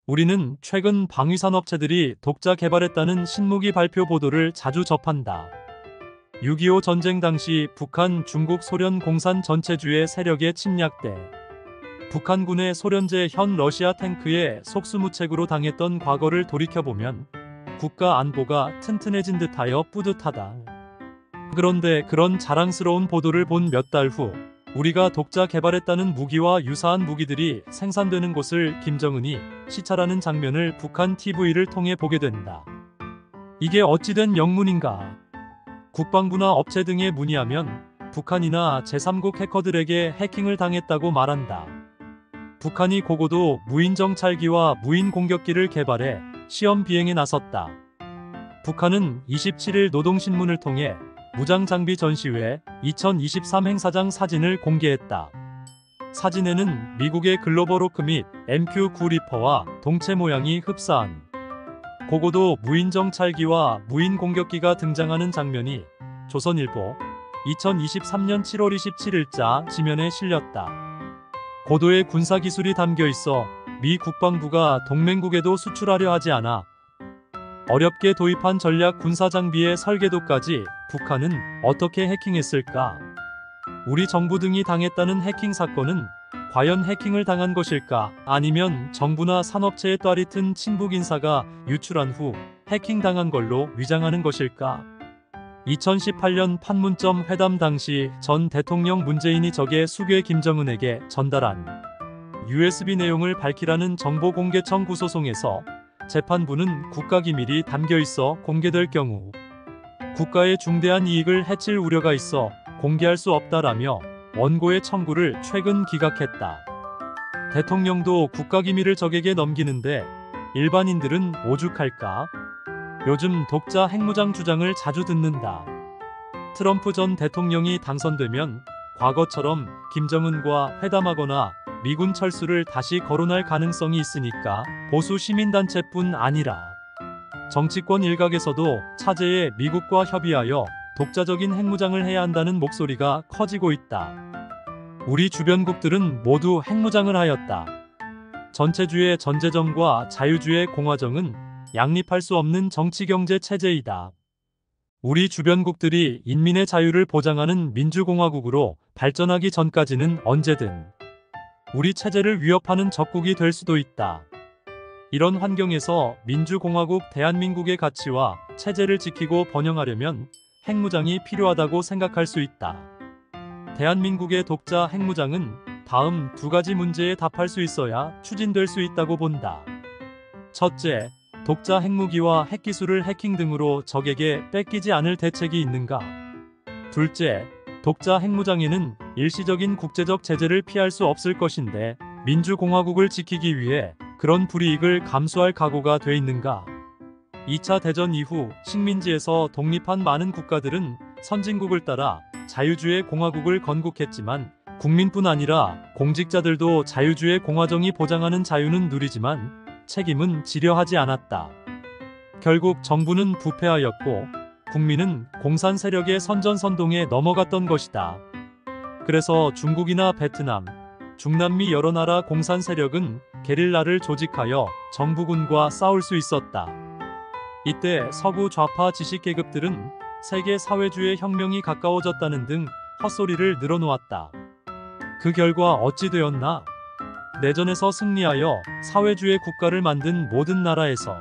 우리는 최근 방위산업체들이 독자 개발했다는 신무기 발표 보도를 자주 접한다. 6.25 전쟁 당시 북한, 중국, 소련 공산 전체주의 세력에 침략돼 북한군의 소련제 현 러시아 탱크에 속수무책으로 당했던 과거를 돌이켜보면 국가 안보가 튼튼해진 듯하여 뿌듯하다. 그런데 그런 자랑스러운 보도를 본 몇 달 후 우리가 독자 개발했다는 무기와 유사한 무기들이 생산되는 곳을 김정은이 시찰하는 장면을 북한 TV를 통해 보게 된다. 이게 어찌된 영문인가? 국방부나 업체 등에 문의하면 북한이나 제3국 해커들에게 해킹을 당했다고 말한다. 북한이 고고도 무인정찰기와 무인공격기를 개발해 시험 비행에 나섰다. 북한은 27일 노동신문을 통해 무장장비 전시회 2023 행사장 사진을 공개했다. 사진에는 미국의 글로벌호크 및 MQ-9 리퍼와 동체 모양이 흡사한 고고도 무인정찰기와 무인공격기가 등장하는 장면이 조선일보 2023년 7월 27일자 지면에 실렸다. 고도의 군사기술이 담겨 있어 미 국방부가 동맹국에도 수출하려 하지 않아 어렵게 도입한 전략 군사장비의 설계도까지 북한은 어떻게 해킹했을까? 우리 정부 등이 당했다는 해킹 사건은 과연 해킹을 당한 것일까? 아니면 정부나 산업체의 따릿한 친북 인사가 유출한 후 해킹당한 걸로 위장하는 것일까? 2018년 판문점 회담 당시 전 대통령 문재인이 적의 수괴 김정은에게 전달한 USB 내용을 밝히라는 정보공개청 구소송에서 재판부는 국가기밀이 담겨 있어 공개될 경우 국가의 중대한 이익을 해칠 우려가 있어 공개할 수 없다라며 원고의 청구를 최근 기각했다. 대통령도 국가기밀을 적에게 넘기는데 일반인들은 오죽할까? 요즘 독자 핵무장 주장을 자주 듣는다. 트럼프 전 대통령이 당선되면 과거처럼 김정은과 회담하거나 미군 철수를 다시 거론할 가능성이 있으니까 보수 시민단체뿐 아니라 정치권 일각에서도 차제에 미국과 협의하여 독자적인 핵무장을 해야 한다는 목소리가 커지고 있다. 우리 주변국들은 모두 핵무장을 하였다. 전체주의 전제정과 자유주의 공화정은 양립할 수 없는 정치경제 체제이다. 우리 주변국들이 인민의 자유를 보장하는 민주공화국으로 발전하기 전까지는 언제든 우리 체제를 위협하는 적국이 될 수도 있다. 이런 환경에서 민주공화국 대한민국의 가치와 체제를 지키고 번영하려면 핵무장이 필요하다고 생각할 수 있다. 대한민국의 독자 핵무장은 다음 두 가지 문제에 답할 수 있어야 추진될 수 있다고 본다. 첫째, 독자 핵무기와 핵기술을 해킹 등으로 적에게 뺏기지 않을 대책이 있는가? 둘째, 독자 핵무장에는 일시적인 국제적 제재를 피할 수 없을 것인데 민주공화국을 지키기 위해 그런 불이익을 감수할 각오가 돼 있는가? 2차 대전 이후 식민지에서 독립한 많은 국가들은 선진국을 따라 자유주의 공화국을 건국했지만 국민뿐 아니라 공직자들도 자유주의 공화정이 보장하는 자유는 누리지만 책임은 지려 하지 않았다. 결국 정부는 부패하였고 국민은 공산 세력의 선전선동에 넘어갔던 것이다. 그래서 중국이나 베트남, 중남미 여러 나라 공산 세력은 게릴라를 조직하여 정부군과 싸울 수 있었다. 이때 서구 좌파 지식계급들은 세계 사회주의 혁명이 가까워졌다는 등 헛소리를 늘어놓았다. 그 결과 어찌 되었나? 내전에서 승리하여 사회주의 국가를 만든 모든 나라에서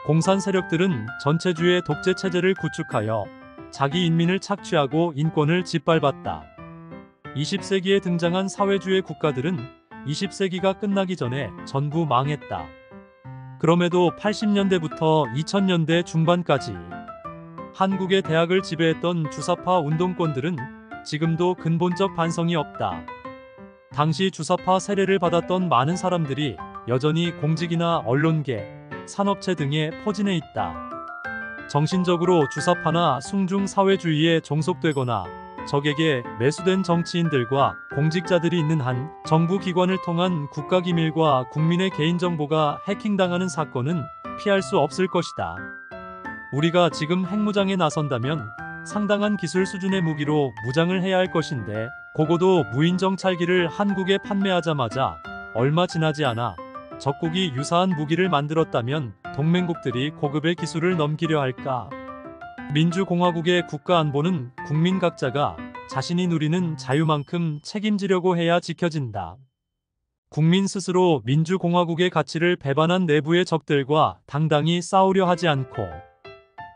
공산 세력들은 전체주의 독재 체제를 구축하여 자기 인민을 착취하고 인권을 짓밟았다. 20세기에 등장한 사회주의 국가들은 20세기가 끝나기 전에 전부 망했다. 그럼에도 80년대부터 2000년대 중반까지 한국의 대학을 지배했던 주사파 운동권들은 지금도 근본적 반성이 없다. 당시 주사파 세례를 받았던 많은 사람들이 여전히 공직이나 언론계, 산업체 등에 포진해 있다. 정신적으로 주사파나 숭중 사회주의에 종속되거나 적에게 매수된 정치인들과 공직자들이 있는 한 정부 기관을 통한 국가기밀과 국민의 개인정보가 해킹당하는 사건은 피할 수 없을 것이다. 우리가 지금 핵무장에 나선다면 상당한 기술 수준의 무기로 무장을 해야 할 것인데 고고도 무인정찰기를 한국에 판매하자마자 얼마 지나지 않아 적국이 유사한 무기를 만들었다면 동맹국들이 고급의 기술을 넘기려 할까? 민주공화국의 국가안보는 국민 각자가 자신이 누리는 자유만큼 책임지려고 해야 지켜진다. 국민 스스로 민주공화국의 가치를 배반한 내부의 적들과 당당히 싸우려 하지 않고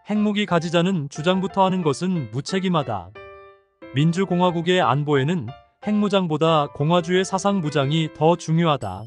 핵무기 가지자는 주장부터 하는 것은 무책임하다. 민주공화국의 안보에는 핵무장보다 공화주의 사상무장이 더 중요하다.